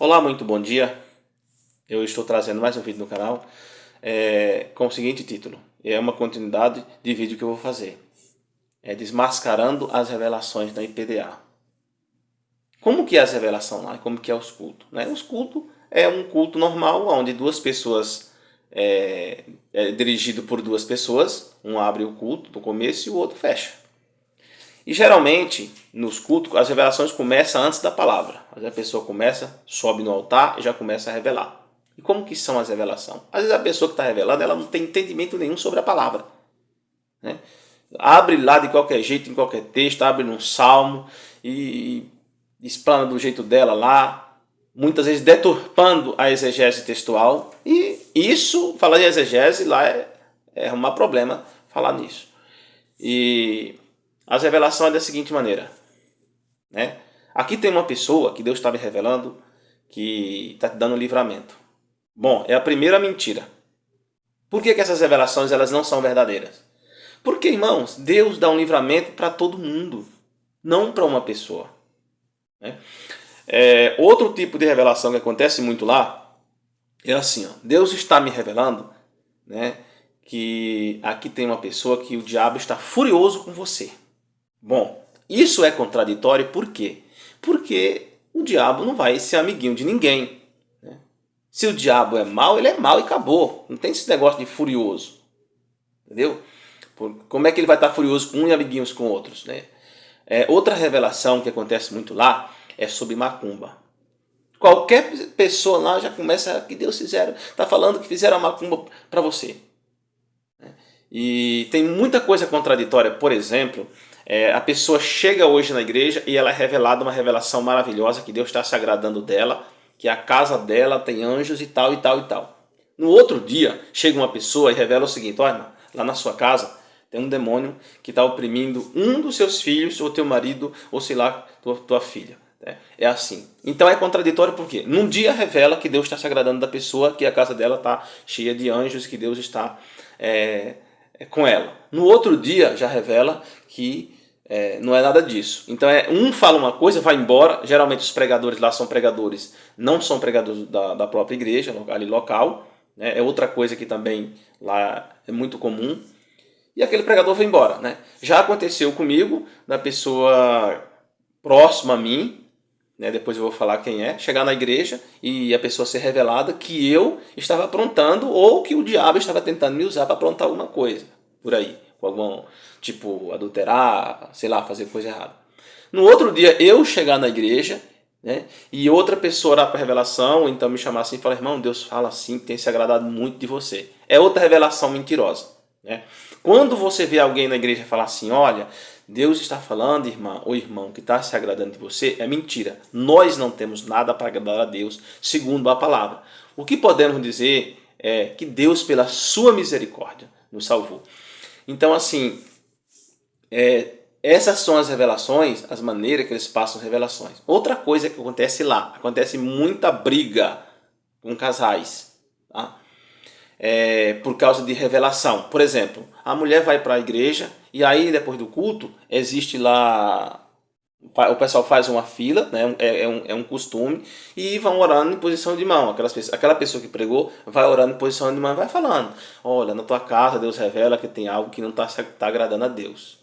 Olá, muito bom dia. Eu estou trazendo mais um vídeo no canal com o seguinte título. É uma continuidade de vídeo que eu vou fazer. É Desmascarando as Revelações da IPDA. Como que é as revelações lá? Como que é os cultos? Né? Os cultos é um culto normal, onde duas pessoas, é dirigido por duas pessoas. Um abre o culto no começo e o outro fecha. E geralmente, nos cultos, as revelações começam antes da palavra. A pessoa começa, sobe no altar e já começa a revelar. E como que são as revelações? Às vezes a pessoa que está revelando, ela não tem entendimento nenhum sobre a palavra. Né? Abre lá de qualquer jeito, em qualquer texto, abre num salmo e explana do jeito dela lá, muitas vezes deturpando a exegese textual. E isso, falar de exegese lá é arrumar problema falar nisso. E as revelações é da seguinte maneira, né? Aqui tem uma pessoa que Deus está me revelando que está te dando um livramento. Bom, é a primeira mentira. Por que essas revelações elas não são verdadeiras? Porque, irmãos, Deus dá um livramento para todo mundo, não para uma pessoa. Né? Outro tipo de revelação que acontece muito lá é assim, ó, Deus está me revelando, né, que aqui tem uma pessoa que o diabo está furioso com você. Bom, isso é contraditório por quê? Porque o diabo não vai ser amiguinho de ninguém. Né? Se o diabo é mau, ele é mau e acabou. Não tem esse negócio de furioso. Entendeu? Como é que ele vai estar furioso com um e amiguinhos com outros? Né? Outra revelação que acontece muito lá é sobre macumba. Qualquer pessoa lá já começa que Deus fizeram, está falando que fizeram a macumba para você. E tem muita coisa contraditória. Por exemplo, a pessoa chega hoje na igreja e ela é revelada uma revelação maravilhosa que Deus está se agradando dela, que a casa dela tem anjos e tal e tal e tal. No outro dia, chega uma pessoa e revela o seguinte: olha, lá na sua casa tem um demônio que está oprimindo um dos seus filhos, ou teu marido, ou sei lá, tua filha. É assim. Então é contraditório porque num dia revela que Deus está se agradando da pessoa, que a casa dela está cheia de anjos, que Deus está com ela. No outro dia já revela que não é nada disso. Então um fala uma coisa, vai embora. Geralmente os pregadores lá são pregadores, não são pregadores da própria igreja, ali local. Né? É outra coisa que também lá é muito comum. E aquele pregador vai embora. Né? Já aconteceu comigo, da pessoa próxima a mim, né, depois eu vou falar quem é, chegar na igreja e a pessoa ser revelada que eu estava aprontando ou que o diabo estava tentando me usar para aprontar alguma coisa por aí, com algum tipo adulterar, sei lá, fazer coisa errada. No outro dia eu chegar na igreja, né, e outra pessoa orar para a revelação, ou então me chamar assim e falar: irmão, Deus fala assim, tem se agradado muito de você. É outra revelação mentirosa. Né? Quando você vê alguém na igreja falar assim: olha, Deus está falando, irmã ou irmão, que está se agradando de você, é mentira. Nós não temos nada para agradar a Deus, segundo a palavra. O que podemos dizer é que Deus, pela sua misericórdia, nos salvou. Então, assim, essas são as revelações, as maneiras que eles passam as revelações. Outra coisa que acontece lá, acontece muita briga com casais, tá? Por causa de revelação. Por exemplo, a mulher vai para a igreja e aí depois do culto existe lá, o pessoal faz uma fila, né? É um costume, e vão orando em posição de mão. Aquela pessoa que pregou vai orando em posição de mão e vai falando: olha, na tua casa Deus revela que tem algo que não está agradando a Deus.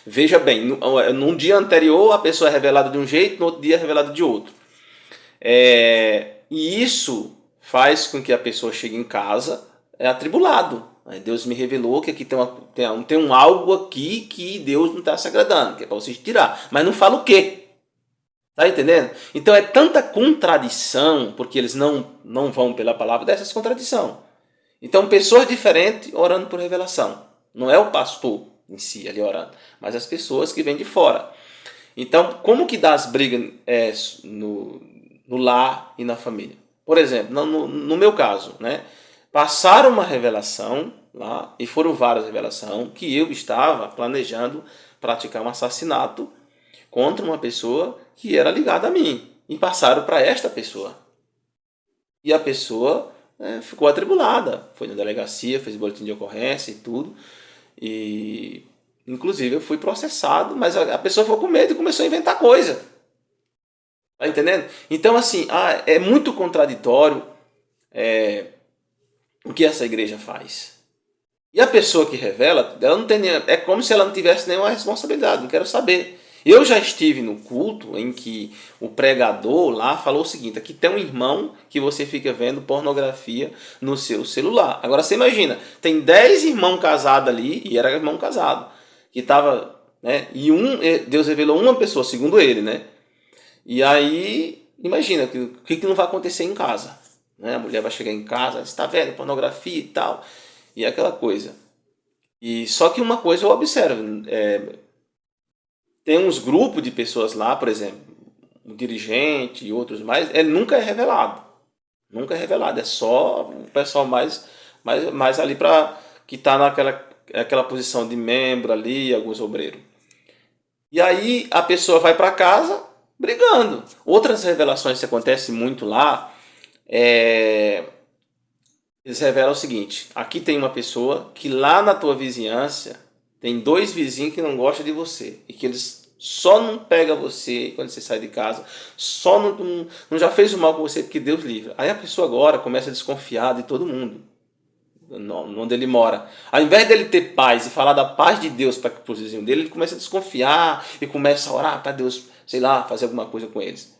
Veja bem, num dia anterior a pessoa é revelada de um jeito, no outro dia é revelada de outro. E isso faz com que a pessoa chegue em casa atribulado. Deus me revelou que aqui tem um algo aqui que Deus não está se agradando, que é para vocês tirar. Mas não fala o quê. Tá entendendo? Então é tanta contradição, porque eles não vão pela palavra dessas contradições. Então pessoas diferentes orando por revelação. Não é o pastor em si ali orando, mas as pessoas que vêm de fora. Então como que dá as brigas no lar e na família? Por exemplo, no meu caso, né? Passaram uma revelação lá, e foram várias revelações, que eu estava planejando praticar um assassinato contra uma pessoa que era ligada a mim. E passaram para esta pessoa. E a pessoa ficou atribulada. Foi na delegacia, fez boletim de ocorrência e tudo. E inclusive eu fui processado, mas a pessoa ficou com medo e começou a inventar coisa. Tá entendendo? Então, assim, é muito contraditório o que essa igreja faz. E a pessoa que revela, ela não tem é como se ela não tivesse nenhuma responsabilidade, não quero saber. Eu já estive no culto em que o pregador lá falou o seguinte: aqui tem um irmão que você fica vendo pornografia no seu celular. Agora você imagina, tem 10 irmãos casados ali, e era irmão casado, que estava, né? E Deus revelou uma pessoa, segundo ele, né? E aí, imagina, o que não vai acontecer em casa? Né? A mulher vai chegar em casa, está vendo pornografia e tal, e aquela coisa. E só que uma coisa eu observo, tem uns grupos de pessoas lá, por exemplo, um dirigente e outros mais, nunca é revelado. Nunca é revelado, é só o pessoal mais ali para que está aquela posição de membro ali, alguns obreiros. E aí a pessoa vai para casa brigando. Outras revelações que acontecem muito lá, eles revelam o seguinte: aqui tem uma pessoa que lá na tua vizinhança tem 2 vizinhos que não gostam de você e que eles só não pegam você quando você sai de casa, só não já fez o mal com você porque Deus livra. Aí a pessoa agora começa a desconfiar de todo mundo, onde ele mora. Ao invés dele ter paz e falar da paz de Deus para os vizinhos dele, ele começa a desconfiar e começa a orar para Deus, sei lá, fazer alguma coisa com eles.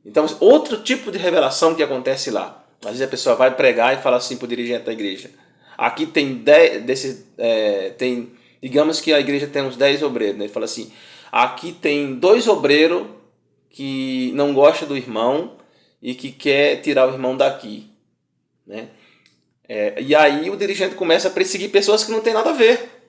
Então, outro tipo de revelação que acontece lá. Às vezes a pessoa vai pregar e fala assim para o dirigente da igreja: aqui tem 10 digamos que a igreja tem uns 10 obreiros, né? Ele fala assim: aqui tem 2 obreiros que não gostam do irmão e que quer tirar o irmão daqui, né? E aí o dirigente começa a perseguir pessoas que não tem nada a ver,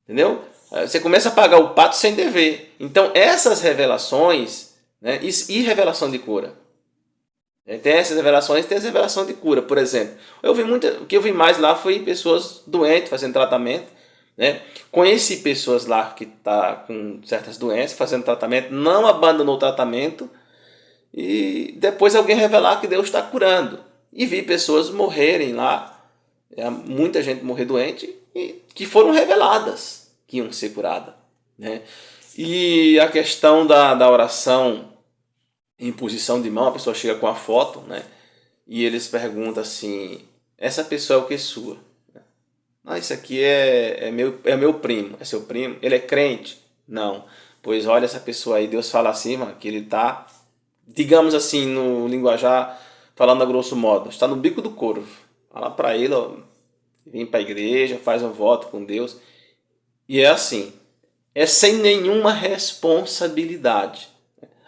entendeu? Você começa a pagar o pato sem dever. Então essas revelações, né? E revelação de cura. Tem essas revelações, tem as revelações de cura, por exemplo. O que eu vi mais lá foi pessoas doentes fazendo tratamento, né? Conheci pessoas lá que tá com certas doenças fazendo tratamento, não abandonou o tratamento e depois alguém revelar que Deus está curando. E vi pessoas morrerem lá, muita gente morrer doente e que foram reveladas que iam ser curadas, né? E a questão da oração em posição de mão, a pessoa chega com a foto, né? E eles perguntam assim: essa pessoa é o que sua? Isso aqui é meu primo. É seu primo? Ele é crente? Não. Pois olha essa pessoa aí, Deus fala assim, mano, que ele tá, digamos assim, no linguajar, falando a grosso modo, está no bico do corvo. Fala para ele, ó, vem para a igreja, faz um voto com Deus. E é assim, é sem nenhuma responsabilidade.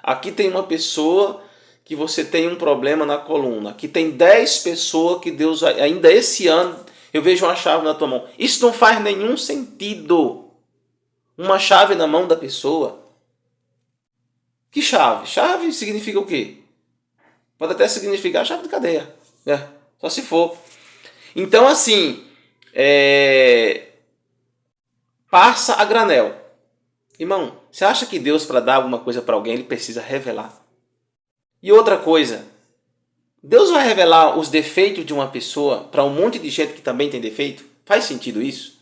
Aqui tem uma pessoa que você tem um problema na coluna. Aqui tem 10 pessoas que Deus, ainda esse ano, eu vejo uma chave na tua mão. Isso não faz nenhum sentido. Uma chave na mão da pessoa. Que chave? Chave significa o quê? Pode até significar chave de cadeia, né? Só se for. Então, assim, passa a granel. Irmão, você acha que Deus, para dar alguma coisa para alguém, ele precisa revelar? E outra coisa, Deus vai revelar os defeitos de uma pessoa para um monte de gente que também tem defeito? Faz sentido isso?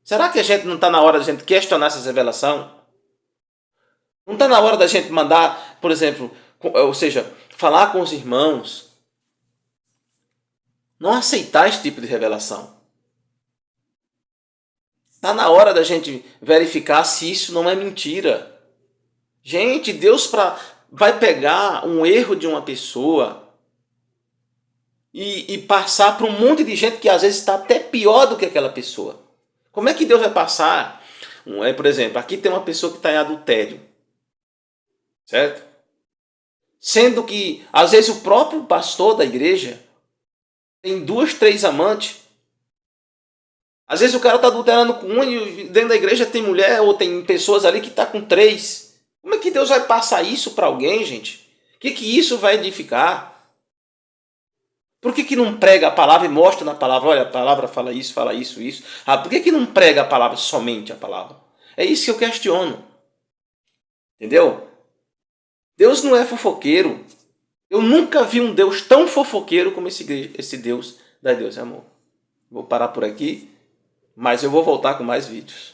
Será que a gente não está na hora da gente questionar essas revelações? Não está na hora da gente mandar, por exemplo, ou seja, falar com os irmãos, não aceitar esse tipo de revelação? Está na hora da gente verificar se isso não é mentira. Gente, Deus vai pegar um erro de uma pessoa e passar para um monte de gente que às vezes está até pior do que aquela pessoa. Como é que Deus vai passar? Por exemplo, aqui tem uma pessoa que está em adultério, certo? Sendo que às vezes o próprio pastor da igreja tem 2, 3 amantes. Às vezes o cara está adulterando com um e dentro da igreja tem mulher ou tem pessoas ali que está com 3. Como é que Deus vai passar isso para alguém, gente? O que isso vai edificar? Por que não prega a palavra e mostra na palavra? Olha, a palavra fala isso, isso. Por que não prega a palavra, somente a palavra? É isso que eu questiono. Entendeu? Deus não é fofoqueiro. Eu nunca vi um Deus tão fofoqueiro como esse Deus da Deus é amor. Vou parar por aqui, mas eu vou voltar com mais vídeos.